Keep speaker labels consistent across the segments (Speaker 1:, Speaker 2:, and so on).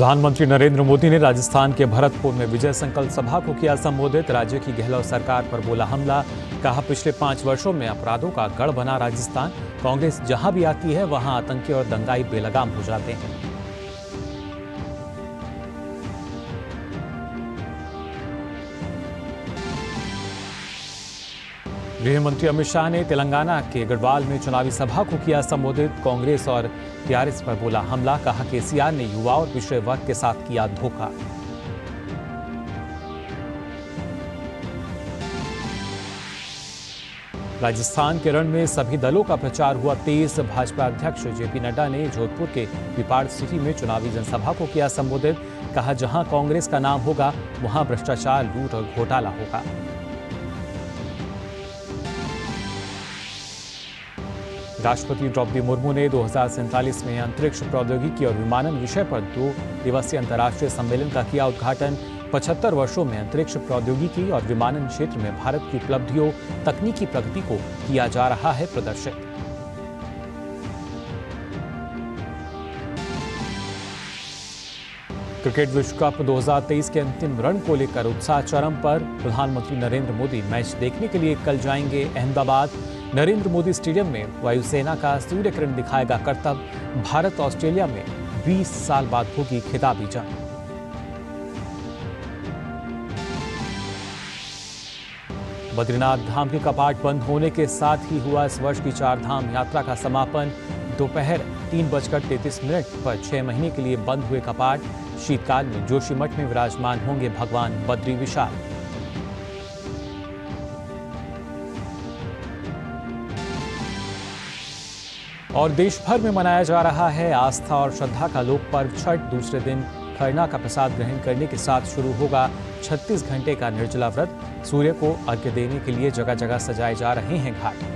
Speaker 1: प्रधानमंत्री नरेंद्र मोदी ने राजस्थान के भरतपुर में विजय संकल्प सभा को किया संबोधित। राज्य की गहलोत सरकार पर बोला हमला। कहा, पिछले 5 वर्षों में अपराधों का गढ़ बना राजस्थान। कांग्रेस जहां भी आती है वहां आतंकी और दंगाई बेलगाम हो जाते हैं। गृह मंत्री अमित शाह ने तेलंगाना के गढ़वाल में चुनावी सभा को किया संबोधित। कांग्रेस और टीआरएस पर बोला हमला। कहा, केसीआर ने युवा और पिछड़े वर्ग के साथ किया धोखा। राजस्थान के रण में सभी दलों का प्रचार हुआ तेज। भाजपा अध्यक्ष जेपी नड्डा ने जोधपुर के विपाड़ सिटी में चुनावी जनसभा को किया संबोधित। कहा, जहां कांग्रेस का नाम होगा वहां भ्रष्टाचार, लूट और घोटाला होगा। राष्ट्रपति द्रौपदी मुर्मू ने 2047 में अंतरिक्ष प्रौद्योगिकी और विमानन विषय पर 2 दिवसीय अंतर्राष्ट्रीय सम्मेलन का किया उद्घाटन। 75 वर्षों में अंतरिक्ष प्रौद्योगिकी और विमानन क्षेत्र में भारत की उपलब्धियों, तकनीकी प्रगति को किया जा रहा है प्रदर्शित। क्रिकेट विश्व कप 2023 के अंतिम रण को लेकर उत्साह चरम पर। प्रधानमंत्री नरेंद्र मोदी मैच देखने के लिए कल जाएंगे अहमदाबाद। नरेंद्र मोदी स्टेडियम में वायुसेना का सूर्य किरण दिखाएगा करतब। भारत ऑस्ट्रेलिया में 20 साल बाद होगी खिताबी जंग। बद्रीनाथ धाम के कपाट बंद होने के साथ ही हुआ इस वर्ष की 4 धाम यात्रा का समापन। दोपहर 3:33 पर 6 महीने के लिए बंद हुए कपाट। शीतकाल में जोशीमठ में विराजमान होंगे भगवान बद्री विशाल। और देश भर में मनाया जा रहा है आस्था और श्रद्धा का लोक पर्व छठ। दूसरे दिन खरना का प्रसाद ग्रहण करने के साथ शुरू होगा 36 घंटे का निर्जला व्रत। सूर्य को अर्घ्य देने के लिए जगह जगह सजाए जा रहे हैं घाट।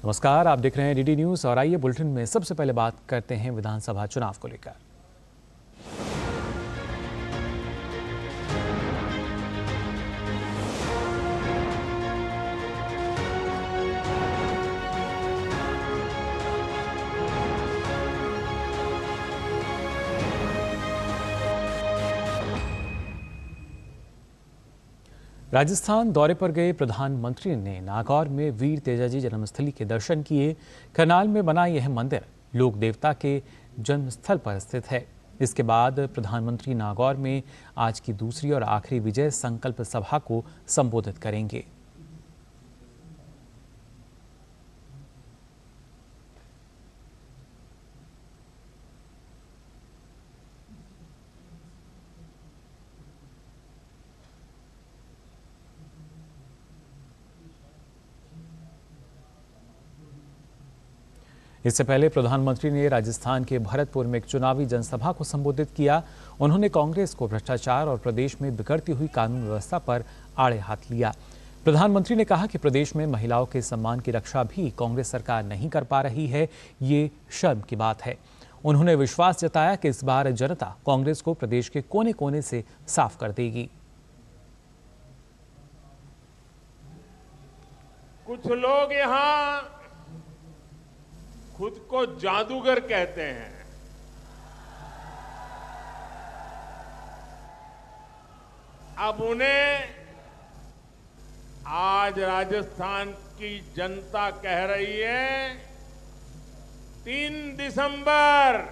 Speaker 1: नमस्कार, आप देख रहे हैं डीडी न्यूज और आइए बुलेटिन में सबसे पहले बात करते हैं विधानसभा चुनाव को लेकर। राजस्थान दौरे पर गए प्रधानमंत्री ने नागौर में वीर तेजाजी जन्मस्थली के दर्शन किए। करनाल में बना यह मंदिर लोक देवता के जन्मस्थल पर स्थित है। इसके बाद प्रधानमंत्री नागौर में आज की दूसरी और आखिरी विजय संकल्प सभा को संबोधित करेंगे। इससे पहले प्रधानमंत्री ने राजस्थान के भरतपुर में एक चुनावी जनसभा को संबोधित किया। उन्होंने कांग्रेस को भ्रष्टाचार और प्रदेश में बिगड़ती हुई कानून व्यवस्था पर आड़े हाथ लिया। प्रधानमंत्री ने कहा कि प्रदेश में महिलाओं के सम्मान की रक्षा भी कांग्रेस सरकार नहीं कर पा रही है, ये शर्म की बात है। उन्होंने विश्वास जताया कि इस बार जनता कांग्रेस को प्रदेश के कोने कोने से साफ कर देगी।
Speaker 2: कुछ लोग यहाँ खुद को जादूगर कहते हैं। अब उन्हें आज राजस्थान की जनता कह रही है 3 दिसंबर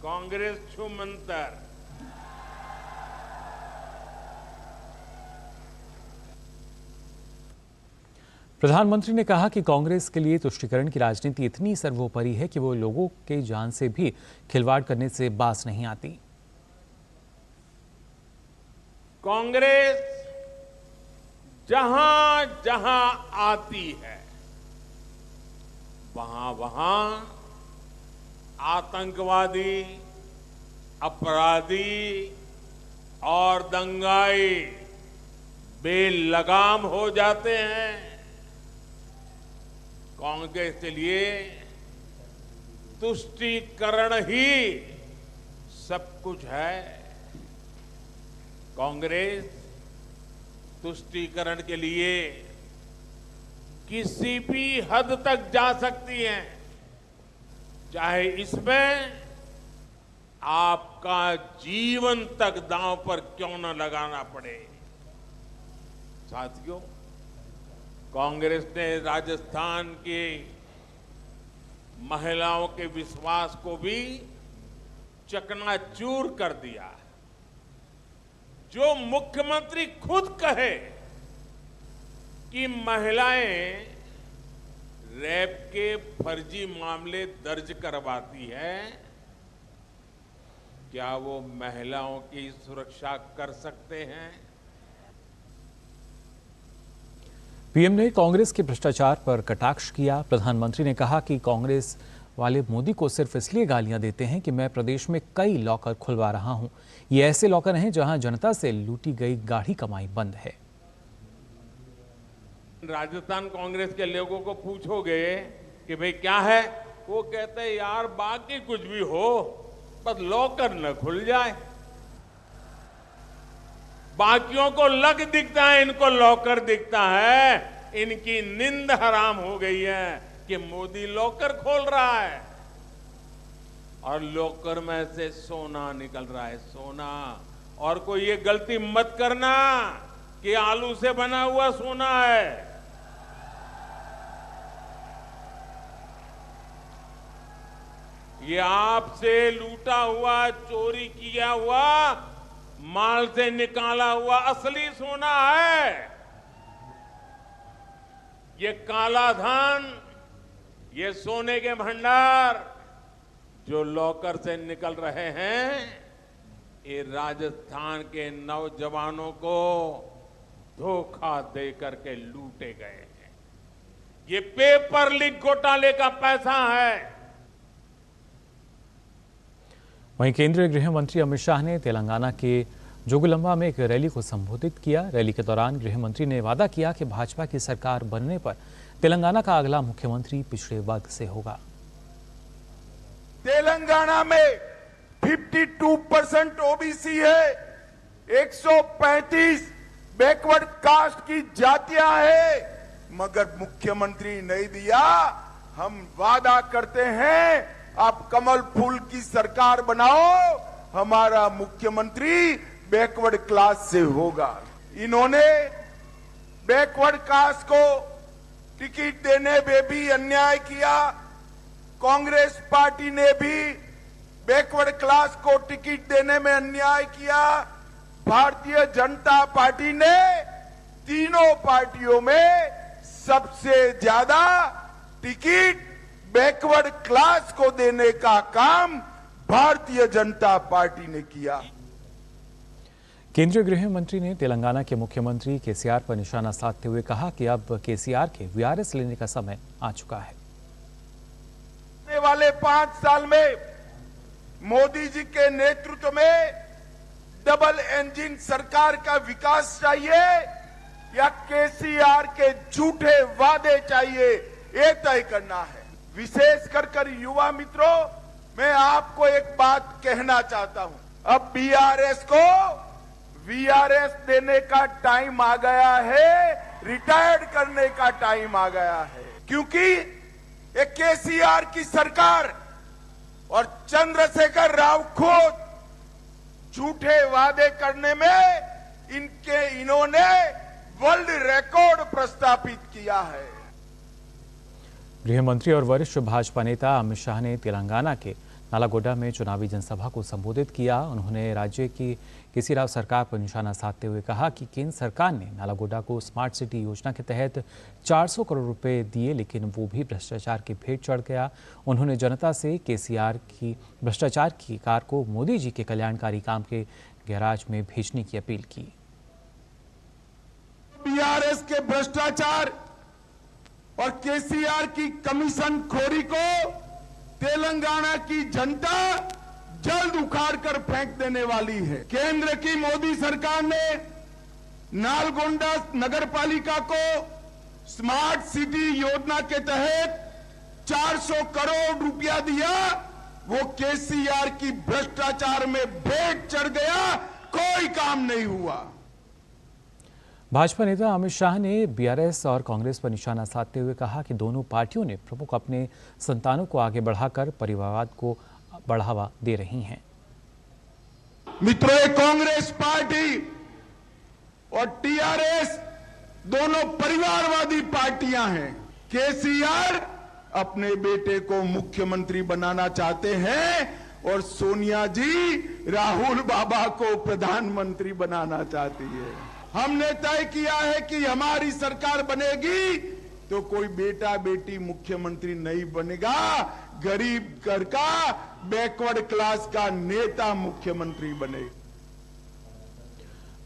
Speaker 2: कांग्रेस छू मंतर।
Speaker 1: प्रधानमंत्री ने कहा कि कांग्रेस के लिए तुष्टीकरण की राजनीति इतनी सर्वोपरि है कि वो लोगों के जान से भी खिलवाड़ करने से बाज नहीं आती।
Speaker 2: कांग्रेस जहां जहां आती है वहां वहां आतंकवादी, अपराधी और दंगाई बेलगाम हो जाते हैं। कांग्रेस के लिए तुष्टीकरण ही सब कुछ है। कांग्रेस तुष्टीकरण के लिए किसी भी हद तक जा सकती है, चाहे इसमें आपका जीवन तक दांव पर क्यों न लगाना पड़े। साथियों, कांग्रेस ने राजस्थान की महिलाओं के विश्वास को भी चकनाचूर कर दिया। जो मुख्यमंत्री खुद कहे कि महिलाएं रेप के फर्जी मामले दर्ज करवाती है, क्या वो महिलाओं की सुरक्षा कर सकते हैं?
Speaker 1: पीएम ने कांग्रेस के भ्रष्टाचार पर कटाक्ष किया। प्रधानमंत्री ने कहा कि कांग्रेस वाले मोदी को सिर्फ इसलिए गालियां देते हैं कि मैं प्रदेश में कई लॉकर खुलवा रहा हूं। ये ऐसे लॉकर हैं जहां जनता से लूटी गई गाढ़ी कमाई बंद है।
Speaker 2: राजस्थान कांग्रेस के लोगों को पूछोगे कि भाई क्या है, वो कहते हैं यार बाकी कुछ भी हो, बस लॉकर न खुल जाए। बाकियों को लग दिखता है, इनको लॉकर दिखता है। इनकी नींद हराम हो गई है कि मोदी लॉकर खोल रहा है और लॉकर में से सोना निकल रहा है, सोना। और कोई ये गलती मत करना कि आलू से बना हुआ सोना है। ये आपसे लूटा हुआ, चोरी किया हुआ माल से निकाला हुआ असली सोना है। ये काला धन, ये सोने के भंडार जो लॉकर से निकल रहे हैं, ये राजस्थान के नौजवानों को धोखा दे करके लूटे गए हैं। ये पेपर लीक घोटाले का पैसा है।
Speaker 1: वहीं केंद्रीय गृह मंत्री अमित शाह ने तेलंगाना के जोगुलंबा में एक रैली को संबोधित किया। रैली के दौरान गृह मंत्री ने वादा किया कि भाजपा की सरकार बनने पर तेलंगाना का अगला मुख्यमंत्री पिछड़े वर्ग से होगा।
Speaker 3: तेलंगाना में 52% ओबीसी है, 135 बैकवर्ड कास्ट की जातियां है, मगर मुख्यमंत्री नहीं दिया। हम वादा करते हैं आप कमल फूल की सरकार बनाओ, हमारा मुख्यमंत्री बैकवर्ड क्लास से होगा। इन्होंने बैकवर्ड कास्ट को टिकट देने में भी अन्याय किया। कांग्रेस पार्टी ने भी बैकवर्ड क्लास को टिकट देने में अन्याय किया। भारतीय जनता पार्टी ने तीनों पार्टियों में सबसे ज्यादा टिकट बैकवर्ड क्लास को देने का काम भारतीय जनता पार्टी ने किया।
Speaker 1: केंद्रीय गृह मंत्री ने तेलंगाना के मुख्यमंत्री केसीआर पर निशाना साधते हुए कहा कि अब केसीआर के वीआरएस लेने का समय आ चुका है।
Speaker 3: आने वाले 5 साल में मोदी जी के नेतृत्व में डबल इंजन सरकार का विकास चाहिए या केसीआर के झूठे वादे चाहिए, ये तय करना है। विशेष कर युवा मित्रों, मैं आपको एक बात कहना चाहता हूं। अब बीआरएस को वीआरएस देने का टाइम आ गया है, रिटायर्ड करने का टाइम आ गया है। क्योंकि ये केसीआर की सरकार और चंद्रशेखर राव खुद झूठे वादे करने में इन्होंने वर्ल्ड रिकॉर्ड प्रस्थापित किया है।
Speaker 1: गृह मंत्री और वरिष्ठ भाजपा नेता अमित शाह ने तेलंगाना के नालागोडा में चुनावी जनसभा को संबोधित किया। उन्होंने राज्य की केसीराव सरकार पर निशाना साधते हुए कहा कि केंद्र सरकार ने नालागोडा को स्मार्ट सिटी योजना के तहत 400 करोड़ रुपए दिए, लेकिन वो भी भ्रष्टाचार की भेंट चढ़ गया। उन्होंने जनता से केसीआर की भ्रष्टाचार की कार को मोदी जी के कल्याणकारी काम के गैराज में भेजने की अपील की।
Speaker 3: बीआरएस के भ्रष्टाचार और केसीआर की कमीशन खोरी को तेलंगाना की जनता जल्द उखाड़ कर फेंक देने वाली है। केंद्र की मोदी सरकार ने नालगोंडा नगर पालिका को स्मार्ट सिटी योजना के तहत 400 करोड़ रुपया दिया, वो केसीआर की भ्रष्टाचार में भेंट चढ़ गया, कोई काम नहीं हुआ।
Speaker 1: भाजपा नेता अमित शाह ने बीआरएस और कांग्रेस पर निशाना साधते हुए कहा कि दोनों पार्टियों ने प्रमुख अपने संतानों को आगे बढ़ाकर परिवारवाद को बढ़ावा दे रही हैं।
Speaker 3: मित्रों, कांग्रेस पार्टी और टीआरएस दोनों परिवारवादी पार्टियां हैं। केसीआर अपने बेटे को मुख्यमंत्री बनाना चाहते हैं और सोनिया जी राहुल बाबा को प्रधानमंत्री बनाना चाहती है। हमने तय किया है कि हमारी सरकार बनेगी तो कोई बेटा बेटी मुख्यमंत्री नहीं बनेगा, गरीब घर का बैकवर्ड क्लास का नेता मुख्यमंत्री बनेगा।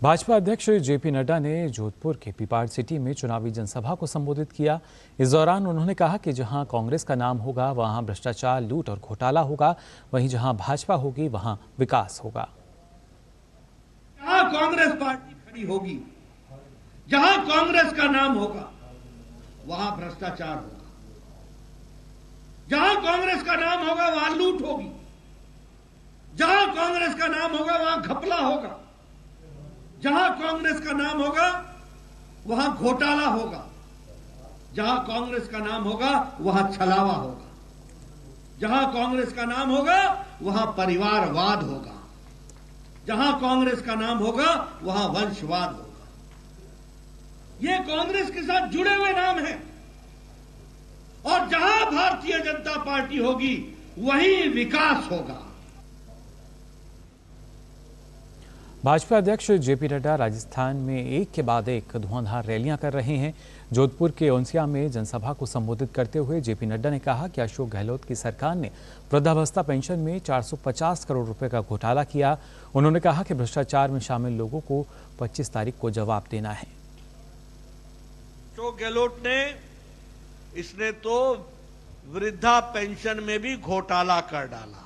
Speaker 1: भाजपा अध्यक्ष जेपी नड्डा ने जोधपुर के पीपाड़ सिटी में चुनावी जनसभा को संबोधित किया। इस दौरान उन्होंने कहा कि जहां कांग्रेस का नाम होगा वहां भ्रष्टाचार, लूट और घोटाला होगा, वहीं जहां भाजपा होगी वहां विकास होगा।
Speaker 4: जहां कांग्रेस पार्टी खड़ी होगी, जहां कांग्रेस का नाम होगा वहां भ्रष्टाचार होगा, जहां कांग्रेस का नाम होगा वहां लूट होगी, जहां कांग्रेस का नाम होगा वहां घपला होगा, जहां कांग्रेस का नाम होगा वहां घोटाला होगा, जहां कांग्रेस का नाम होगा वहां छलावा होगा, जहां कांग्रेस का नाम होगा वहां परिवारवाद होगा, जहां कांग्रेस का नाम होगा वहां वंशवाद होगा। ये कांग्रेस के साथ जुड़े हुए नाम हैं और जहां भारतीय जनता पार्टी होगी वहीं विकास होगा।
Speaker 1: भाजपा अध्यक्ष जेपी नड्डा राजस्थान में एक के बाद एक धुआंधार रैलियां कर रहे हैं। जोधपुर के ओंसिया में जनसभा को संबोधित करते हुए जेपी नड्डा ने कहा कि अशोक गहलोत की सरकार ने वृद्धावस्था पेंशन में 450 करोड़ रुपए का घोटाला किया। उन्होंने कहा कि भ्रष्टाचार में शामिल लोगों को 25 तारीख को जवाब देना है।
Speaker 4: अशोक गहलोत ने इसने तो वृद्धा पेंशन में भी घोटाला कर डाला,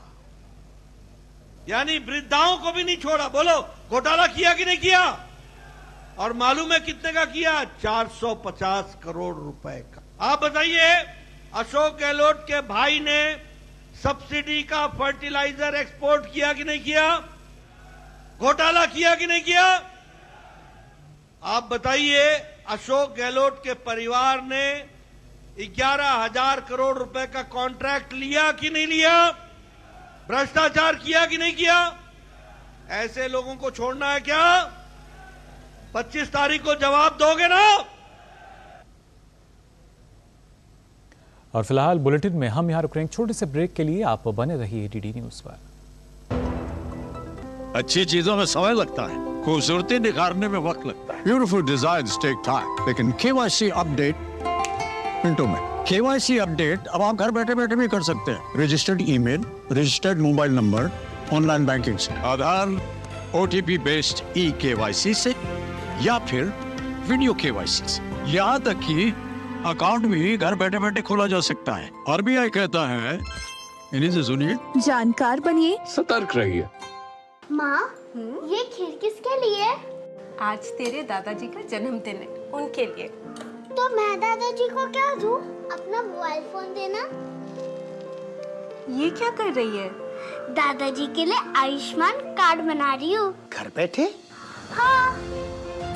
Speaker 4: यानी वृद्धाओं को भी नहीं छोड़ा। बोलो, घोटाला किया कि नहीं किया? और मालूम है कितने का किया? 450 करोड़ रुपए का। आप बताइए, अशोक गहलोत के भाई ने सब्सिडी का फर्टिलाइजर एक्सपोर्ट किया कि नहीं किया? घोटाला किया कि नहीं किया? आप बताइए, अशोक गहलोत के परिवार ने 11,000 करोड़ रुपए का कॉन्ट्रैक्ट लिया कि नहीं लिया? भ्रष्टाचार किया कि नहीं किया? ऐसे लोगों को छोड़ना है क्या? 25 तारीख को जवाब दोगे ना?
Speaker 1: और फिलहाल बुलेटिन में हम यहां रुक रहे हैं छोटे से ब्रेक के लिए। आप बने रहिए डीडी न्यूज पर।
Speaker 5: अच्छी चीजों में समय लगता है, खूबसूरती निखारने में वक्त लगता है। ब्यूटीफुल डिजाइन्स टेक टाइम, लेकिन केवाईसी अपडेट मिनटों में। केवाईसी अपडेट अब आप घर बैठे बैठे भी कर सकते हैं। Registered email, registered mobile number, online banking से, आधार, ओटीपी बेस्ड ई-केवाईसी से या फिर वीडियो केवाईसी से। यहाँ तक कि अकाउंट भी घर बैठे बैठे खोला जा सकता है। आरबीआई कहता है, इन्हीं से सुनिए,
Speaker 6: जानकार बनिए,
Speaker 7: सतर्क रहिए।
Speaker 8: माँ, ये खीर किसके लिए?
Speaker 6: आज तेरे दादाजी का जन्मदिन है, उनके लिए।
Speaker 8: तो मैं दादाजी को क्या दूँ? अपना मोबाइल फोन देना।
Speaker 6: ये क्या कर रही है?
Speaker 8: दादाजी के लिए आयुष्मान कार्ड बना रही हूँ।
Speaker 7: घर बैठे?
Speaker 8: हाँ।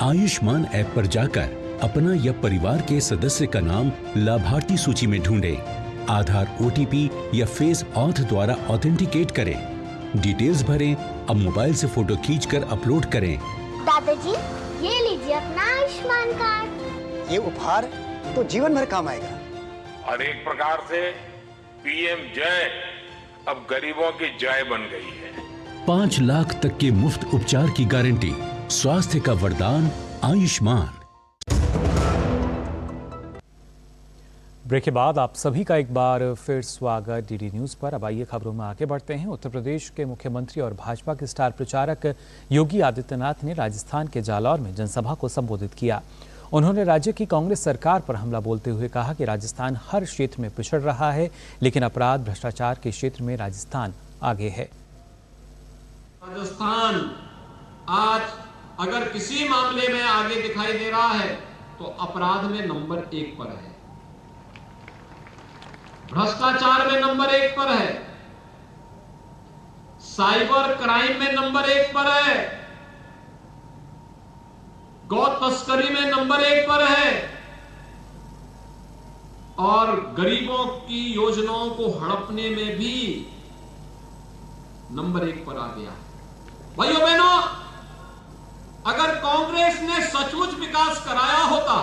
Speaker 9: आयुष्मान ऐप पर जाकर अपना या परिवार के सदस्य का नाम लाभार्थी सूची में ढूंढें, आधार, ओटीपी या फेस ऑथ द्वारा ऑथेंटिकेट करें, डिटेल्स भरें। अब मोबाइल से फोटो खींचकर अपलोड करें।
Speaker 8: दादाजी, ये लीजिए अपना आयुष्मान कार्ड।
Speaker 7: ये उपहार तो जीवन भर काम आएगा।
Speaker 2: और एक प्रकार से पीएम जय अब गरीबों की जय बन गई है।
Speaker 9: 5 लाख तक के मुफ्त उपचार की गारंटी, स्वास्थ्य का वरदान आयुष्मान।
Speaker 1: ब्रेक के बाद आप सभी का एक बार फिर स्वागत डीडी न्यूज पर। अब आइए खबरों में आगे बढ़ते हैं। उत्तर प्रदेश के मुख्यमंत्री और भाजपा के स्टार प्रचारक योगी आदित्यनाथ ने राजस्थान के जालौर में जनसभा को संबोधित किया। उन्होंने राज्य की कांग्रेस सरकार पर हमला बोलते हुए कहा कि राजस्थान हर क्षेत्र में पिछड़ रहा है, लेकिन अपराध भ्रष्टाचार के क्षेत्र में राजस्थान आगे है।
Speaker 10: राजस्थान आज अगर किसी मामले में आगे दिखाई दे रहा है तो अपराध में नंबर 1 पर है। भ्रष्टाचार में नंबर 1 पर है, साइबर क्राइम में नंबर 1 पर है, गौ तस्करी में नंबर 1 पर है और गरीबों की योजनाओं को हड़पने में भी नंबर 1 पर आ गया है। भाइयों बहनों, अगर कांग्रेस ने सचमुच विकास कराया होता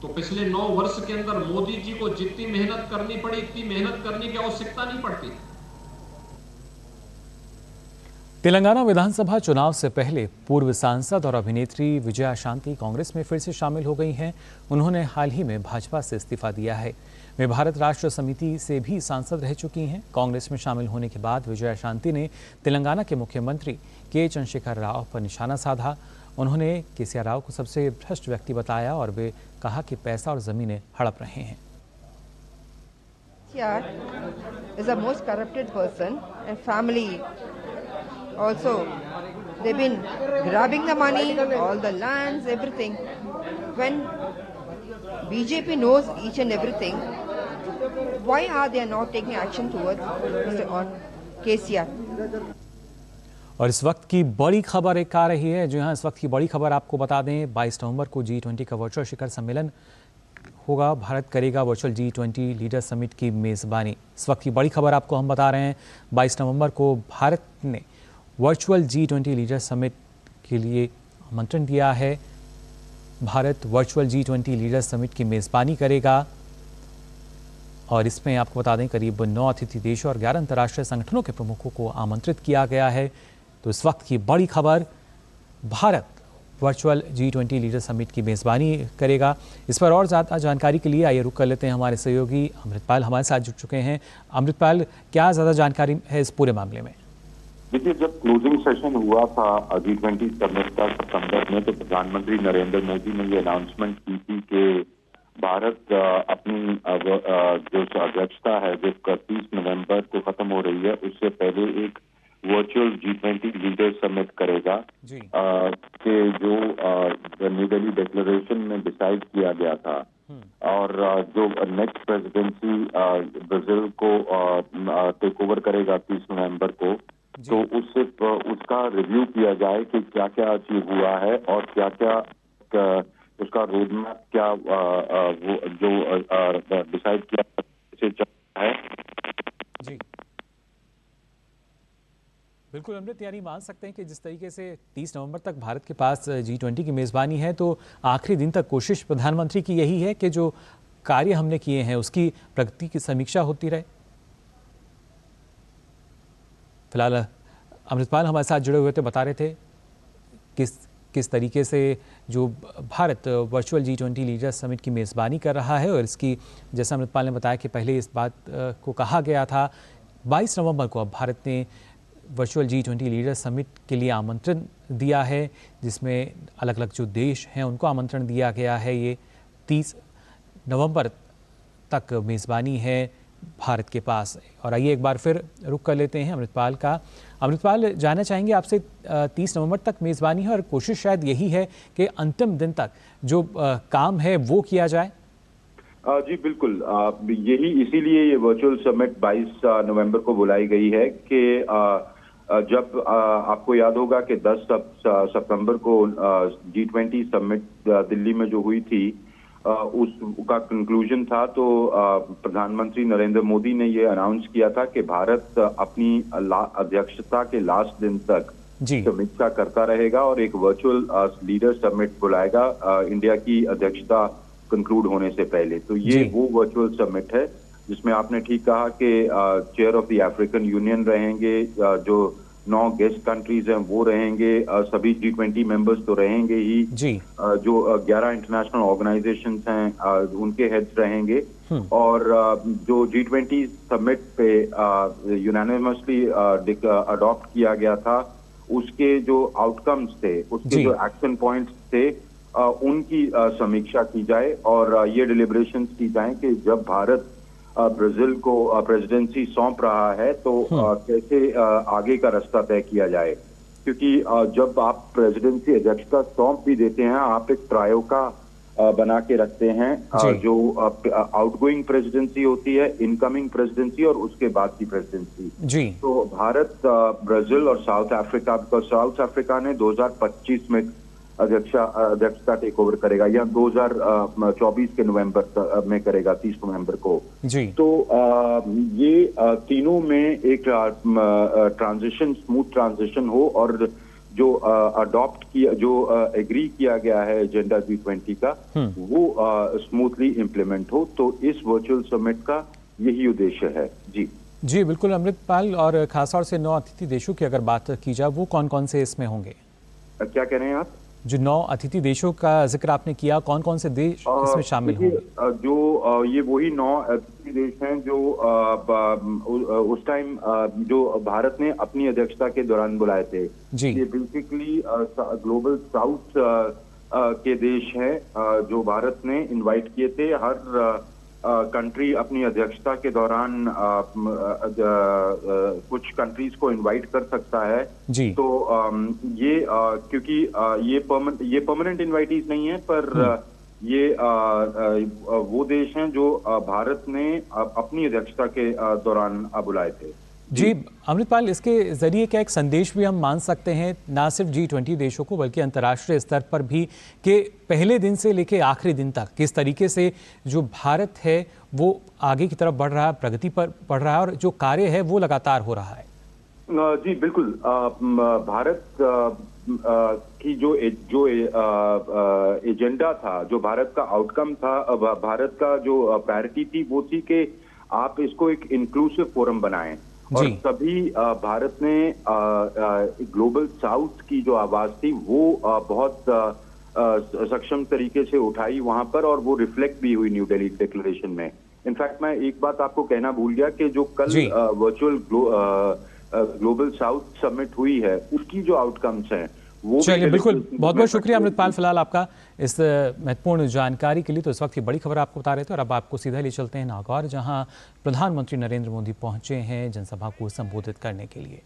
Speaker 10: तो पिछले 9 वर्ष के अंदर मोदी जी को जितनी मेहनत करनी पड़ी, इतनी मेहनत करने की आवश्यकता नहीं पड़ती।
Speaker 1: तेलंगाना विधानसभा चुनाव से पहले पूर्व सांसद और अभिनेत्री विजया शांति कांग्रेस में फिर से शामिल हो गई हैं। उन्होंने हाल ही में भाजपा से इस्तीफा दिया है। वे भारत राष्ट्र समिति से भी सांसद रह चुकी हैं। कांग्रेस में शामिल होने के बाद विजया शांति ने तेलंगाना के मुख्यमंत्री के चंद्रशेखर राव पर निशाना साधा। उन्होंने केसीआर राव को सबसे भ्रष्ट व्यक्ति बताया और वे कहा कि पैसा और जमीनें हड़प रहे हैं।
Speaker 11: is the most corrupted person and family also. They've been grabbing the money, all the lands, everything. When BJP knows each and everything, why are they not taking action towards on KCR?
Speaker 1: और इस वक्त की बड़ी खबर एक आ रही है। जो यहाँ इस वक्त की बड़ी खबर आपको बता दें, 22 नवंबर को G20 का वर्चुअल शिखर सम्मेलन होगा। भारत करेगा वर्चुअल G20 लीडर समिट की मेज़बानी। इस वक्त की बड़ी खबर आपको हम बता रहे हैं, 22 नवंबर को भारत ने वर्चुअल G20 लीडर समिट के लिए आमंत्रण दिया है। Bharat virtual G20 leader summit की मेज़बानी करेगा और इसमें आपको बता दें करीब 9 अतिथि देशों और 11 अंतर्राष्ट्रीय संगठनों के प्रमुखों को आमंत्रित किया गया है। तो इस वक्त की बड़ी खबर, Bharat virtual G20 leader summit की मेज़बानी करेगा। इस पर और ज़्यादा जानकारी के लिए आइए रुक कर लेते हैं। हमारे सहयोगी अमृतपाल हमारे साथ जुड़ चुके हैं। अमृतपाल, क्या ज़्यादा जानकारी है इस पूरे मामले में?
Speaker 12: देखिए, जब क्लोजिंग सेशन हुआ था G20 समिट का सितंबर में, तो प्रधानमंत्री नरेंद्र मोदी ने ये अनाउंसमेंट की थी कि भारत अपनी जो अध्यक्षता है जो 30 नवंबर को खत्म हो रही है, उससे पहले एक वर्चुअल G20 लीडर समिट करेगा कि जो न्यू दिल्ली डिक्लेरेशन में डिसाइड किया गया था। और जो नेक्स्ट प्रेसिडेंसी ब्राजील को टेक ओवर करेगा 30 नवंबर को, तो उसका रिव्यू किया जाए कि क्या क्या अचीव हुआ है और क्या क्या उसका रोड मैप क्या वो जो डिसाइड किया से चल रहा है।
Speaker 1: जी बिल्कुल अमृत, यानी मान सकते हैं कि जिस तरीके से 30 नवंबर तक भारत के पास G20 की मेज़बानी है, तो आखिरी दिन तक कोशिश प्रधानमंत्री की यही है कि जो कार्य हमने किए हैं उसकी प्रगति की समीक्षा होती रहे। फिलहाल अमृतपाल हमारे साथ जुड़े हुए थे, बता रहे थे किस तरीके से जो Bharat virtual G20 leader summit की मेज़बानी कर रहा है। और इसकी, जैसा अमृतपाल ने बताया कि पहले इस बात को कहा गया था 22 नवंबर को अब भारत ने वर्चुअल G20 लीडर समिट के लिए आमंत्रण दिया है, जिसमें अलग अलग जो देश हैं उनको आमंत्रण दिया गया है। ये 30 नवंबर तक मेज़बानी है भारत के पास। और आइए एक बार फिर रुक कर लेते हैं अमृतपाल का। अमृतपाल, जानना चाहेंगे आपसे, 30 नवंबर तक मेज़बानी है और कोशिश शायद यही है कि अंतिम दिन तक जो काम है वो किया जाए।
Speaker 12: जी बिल्कुल, यही इसीलिए ये वर्चुअल समिट 22 नवंबर को बुलाई गई है कि जब आपको याद होगा कि 10 सितंबर को G20 समिट दिल्ली में जो हुई थी उसका कंक्लूजन था, तो प्रधानमंत्री नरेंद्र मोदी ने ये अनाउंस किया था कि भारत अपनी अध्यक्षता के लास्ट दिन तक समीक्षा करता रहेगा और एक वर्चुअल लीडर समिट बुलाएगा इंडिया की अध्यक्षता कंक्लूड होने से पहले। तो ये वो वर्चुअल समिट है जिसमें आपने ठीक कहा कि chair of the African union रहेंगे, जो 9 गेस्ट कंट्रीज हैं वो रहेंगे, सभी G20 मेंबर्स तो रहेंगे ही, जो 11 इंटरनेशनल ऑर्गेनाइजेशंस हैं उनके हेड्स रहेंगे। और जो G20 समिट पे यूनानिमसली अडॉप्ट किया गया था, उसके जो आउटकम्स थे, उसके जो एक्शन पॉइंट्स थे, उनकी समीक्षा की जाए और ये डिलिब्रेशंस की जाए कि जब भारत ब्राजील को प्रेसिडेंसी सौंप रहा है तो कैसे आगे का रास्ता तय किया जाए। क्योंकि जब आप प्रेसिडेंसी अध्यक्षता सौंप भी देते हैं, आप एक ट्रायो का बना के रखते हैं, जो आउटगोइंग प्रेसिडेंसी होती है, इनकमिंग प्रेसिडेंसी और उसके बाद की प्रेसिडेंसी।
Speaker 1: जी।
Speaker 12: तो भारत, ब्राजील और साउथ अफ्रीका, साउथ अफ्रीका ने 2025 में अध्यक्षता टेक ओवर करेगा या 2024 के नवंबर में करेगा, 30 नवंबर को।
Speaker 1: जी।
Speaker 12: तो ये तीनों में एक ट्रांजिशन, स्मूथ ट्रांजिशन हो और जो अडॉप्ट किया, जो एग्री किया गया है एजेंडा G20 का, वो स्मूथली इम्प्लीमेंट हो। तो इस वर्चुअल समिट का यही उद्देश्य है। जी
Speaker 1: बिल्कुल अमृतपाल, और खासतौर से 9 अतिथि देशों की अगर बात की जाए, वो कौन कौन से इसमें होंगे?
Speaker 12: क्या कह रहे हैं आप?
Speaker 1: जो 9 अतिथि देशों का जिक्र आपने किया, कौन कौन से देश इसमें शामिल होंगे?
Speaker 12: जो ये वही 9 अतिथि देश हैं जो उस टाइम जो भारत ने अपनी अध्यक्षता के दौरान बुलाए थे।
Speaker 1: जी।
Speaker 12: ये बेसिकली ग्लोबल साउथ के देश हैं जो भारत ने इनवाइट किए थे। हर कंट्री अपनी अध्यक्षता के दौरान कुछ कंट्रीज को इनवाइट कर सकता है।
Speaker 1: जी।
Speaker 12: तो ये क्योंकि ये परमानेंट इनवाइटीज नहीं है, पर ये वो देश हैं जो भारत ने अपनी अध्यक्षता के दौरान बुलाए थे।
Speaker 1: जी अमृतपाल, इसके जरिए क्या एक संदेश भी हम मान सकते हैं, ना सिर्फ G20 देशों को बल्कि अंतर्राष्ट्रीय स्तर पर भी, कि पहले दिन से लेकर आखिरी दिन तक किस तरीके से जो भारत है वो आगे की तरफ बढ़ रहा है, प्रगति पर बढ़ रहा है और जो कार्य है वो लगातार हो रहा है?
Speaker 12: जी बिल्कुल। भारत की जो एजेंडा था, जो भारत का आउटकम था, भारत का जो प्रायोरिटी थी, वो थी कि आप इसको एक इंक्लूसिव फोरम बनाएं और सभी भारत ने ग्लोबल साउथ की जो आवाज थी वो बहुत सक्षम तरीके से उठाई वहां पर, और वो रिफ्लेक्ट भी हुई न्यू दिल्ली डिक्लेरेशन में। इनफैक्ट मैं एक बात आपको कहना भूल गया कि जो कल वर्चुअल ग्लोबल साउथ समिट हुई है, उसकी जो आउटकम्स हैं वो।
Speaker 1: चलिए बिल्कुल, बहुत बहुत शुक्रिया अमृतपाल फिलहाल आपका इस महत्वपूर्ण जानकारी के लिए। तो इस वक्त की बड़ी खबर आपको बता रहे थे और अब आपको सीधा ले चलते हैं नागौर, जहां प्रधानमंत्री नरेंद्र मोदी पहुंचे हैं जनसभा को संबोधित करने के लिए।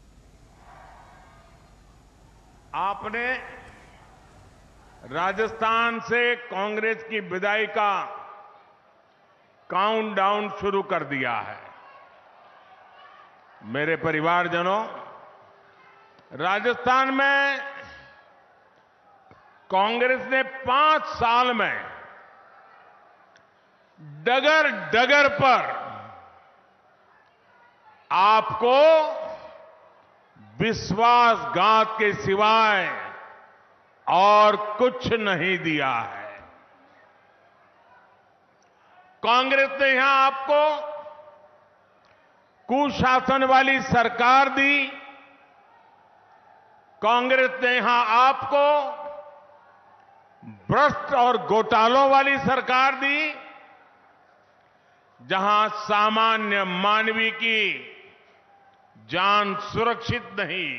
Speaker 2: आपने राजस्थान से कांग्रेस की विदाई का काउंटडाउन शुरू कर दिया है। मेरे परिवारजनों, राजस्थान में कांग्रेस ने 5 साल में डगर डगर पर आपको विश्वासघात के सिवाय और कुछ नहीं दिया है। कांग्रेस ने यहां आपको कुशासन वाली सरकार दी। कांग्रेस ने यहां आपको भ्रष्ट और घोटालों वाली सरकार दी, जहां सामान्य मानवी की जान सुरक्षित नहीं,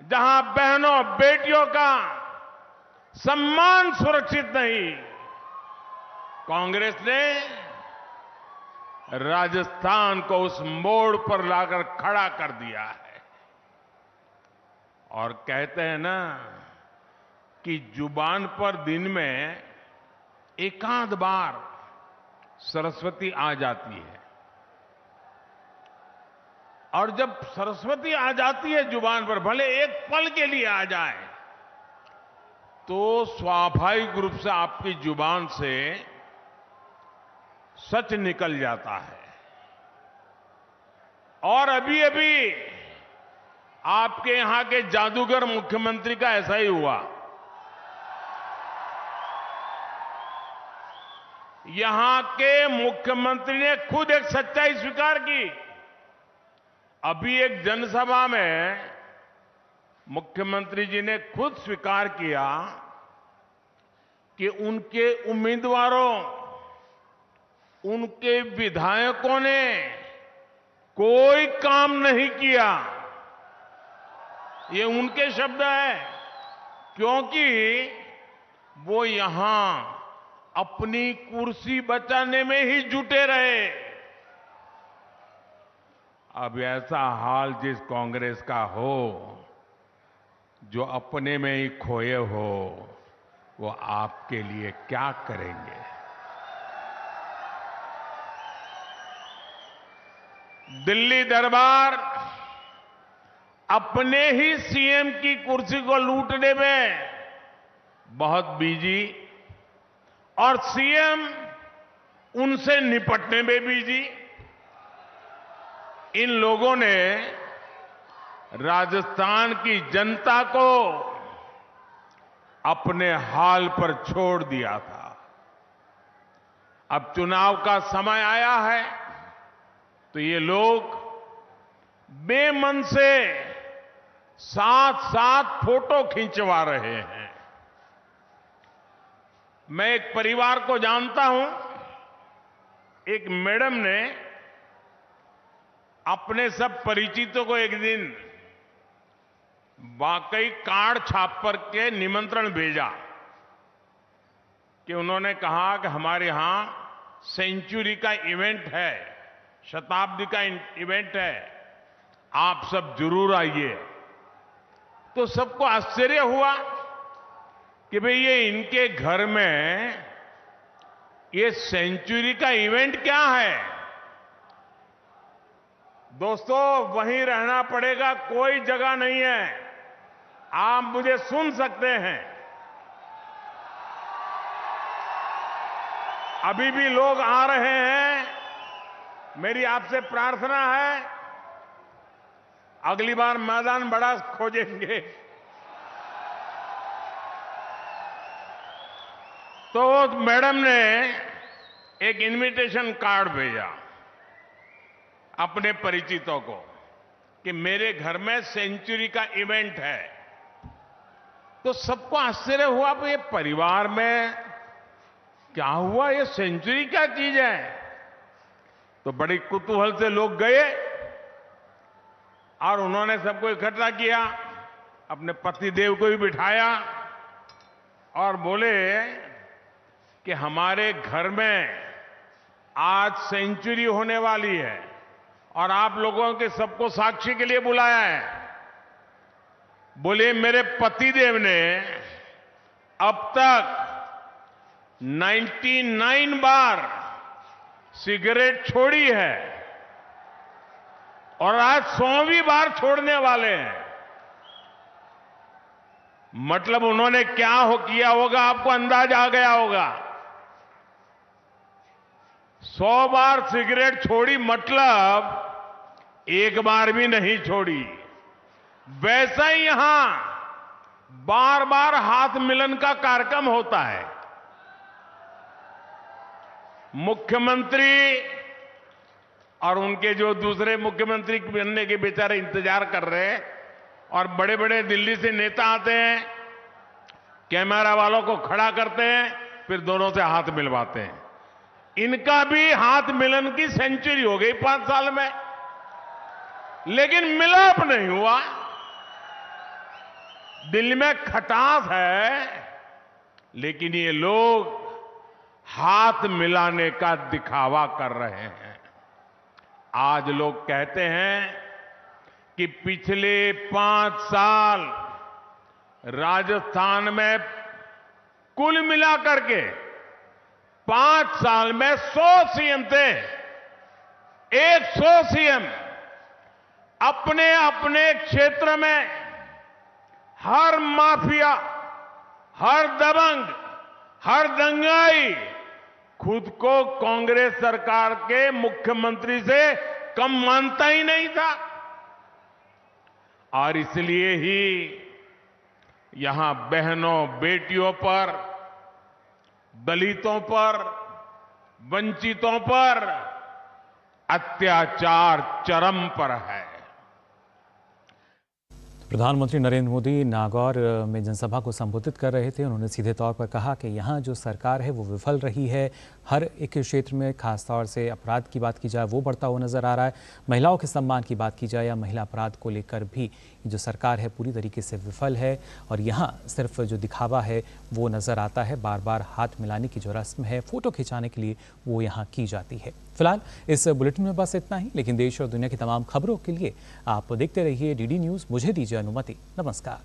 Speaker 2: जहां बहनों बेटियों का सम्मान सुरक्षित नहीं। कांग्रेस ने राजस्थान को उस मोड़ पर लाकर खड़ा कर दिया है। और कहते हैं ना कि जुबान पर दिन में एकाध बार सरस्वती आ जाती है, और जब सरस्वती आ जाती है जुबान पर, भले एक पल के लिए आ जाए, तो स्वाभाविक रूप से आपकी जुबान से सच निकल जाता है। और अभी अभी आपके यहां के जादूगर मुख्यमंत्री का ऐसा ही हुआ। यहां के मुख्यमंत्री ने खुद एक सच्चाई स्वीकार की। अभी एक जनसभा में मुख्यमंत्री जी ने खुद स्वीकार किया कि उनके उम्मीदवारों, उनके विधायकों ने कोई काम नहीं किया। ये उनके शब्द हैं, क्योंकि वो यहां अपनी कुर्सी बचाने में ही जुटे रहे। अब ऐसा हाल जिस कांग्रेस का हो, जो अपने में ही खोए हो, वो आपके लिए क्या करेंगे। दिल्ली दरबार अपने ही सीएम की कुर्सी को लूटने में बहुत बिजी और सीएम उनसे निपटने में बिजी। इन लोगों ने राजस्थान की जनता को अपने हाल पर छोड़ दिया था। अब चुनाव का समय आया है तो ये लोग बेमन से साथ साथ फोटो खिंचवा रहे हैं। मैं एक परिवार को जानता हूं। एक मैडम ने अपने सब परिचितों को एक दिन वाकई कार्ड छाप पर के निमंत्रण भेजा कि उन्होंने कहा कि हमारे यहां सेंचुरी का इवेंट है, शताब्दी का इवेंट है, आप सब जरूर आइए। तो सबको आश्चर्य हुआ कि भाई ये इनके घर में ये सेंचुरी का इवेंट क्या है। दोस्तों वहीं रहना पड़ेगा, कोई जगह नहीं है, आप मुझे सुन सकते हैं। अभी भी लोग आ रहे हैं। मेरी आपसे प्रार्थना है अगली बार मैदान बड़ा खोजेंगे तो मैडम ने एक इनविटेशन कार्ड भेजा अपने परिचितों को कि मेरे घर में सेंचुरी का इवेंट है। तो सबको आश्चर्य हुआ कि ये परिवार में क्या हुआ, ये सेंचुरी क्या चीज है। तो बड़ी कुतूहल से लोग गए और उन्होंने सबको इकट्ठा किया, अपने पतिदेव को भी बिठाया और बोले कि हमारे घर में आज सेंचुरी होने वाली है और आप लोगों के सबको साक्षी के लिए बुलाया है। बोले मेरे पतिदेव ने अब तक 99 बार सिगरेट छोड़ी है और आज 100वीं बार छोड़ने वाले हैं। मतलब उन्होंने क्या किया होगा आपको अंदाज आ गया होगा। 100 बार सिगरेट छोड़ी मतलब एक बार भी नहीं छोड़ी। वैसा ही यहां बार बार हाथ मिलन का कार्यक्रम होता है। मुख्यमंत्री और उनके जो दूसरे मुख्यमंत्री बनने के बेचारे इंतजार कर रहे हैं और बड़े बड़े दिल्ली से नेता आते हैं, कैमरा वालों को खड़ा करते हैं, फिर दोनों से हाथ मिलवाते हैं। इनका भी हाथ मिलन की सेंचुरी हो गई 5 साल में, लेकिन मिलाप नहीं हुआ। दिल्ली में खटास है, लेकिन ये लोग हाथ मिलाने का दिखावा कर रहे हैं। आज लोग कहते हैं कि पिछले 5 साल राजस्थान में कुल मिलाकर के 5 साल में 100 सीएम थे। 100 सीएम अपने अपने क्षेत्र में हर माफिया, हर दबंग, हर दंगाई खुद को कांग्रेस सरकार के मुख्यमंत्री से कम मानता ही नहीं था। और इसलिए ही यहां बहनों बेटियों पर, दलितों पर, वंचितों पर अत्याचार चरम पर है।
Speaker 1: प्रधानमंत्री नरेंद्र मोदी नागौर में जनसभा को संबोधित कर रहे थे। उन्होंने सीधे तौर पर कहा कि यहाँ जो सरकार है वो विफल रही है। हर एक क्षेत्र में खासतौर से अपराध की बात की जाए वो बढ़ता हुआ नजर आ रहा है। महिलाओं के सम्मान की बात की जाए या महिला अपराध को लेकर भी जो सरकार है पूरी तरीके से विफल है। और यहाँ सिर्फ जो दिखावा है वो नज़र आता है। बार बार हाथ मिलाने की जो रस्म है, फ़ोटो खिंचाने के लिए वो यहाँ की जाती है। फिलहाल इस बुलेटिन में बस इतना ही, लेकिन देश और दुनिया की तमाम खबरों के लिए आप देखते रहिए डीडी न्यूज़। मुझे दीजिए अनुमति। नमस्कार।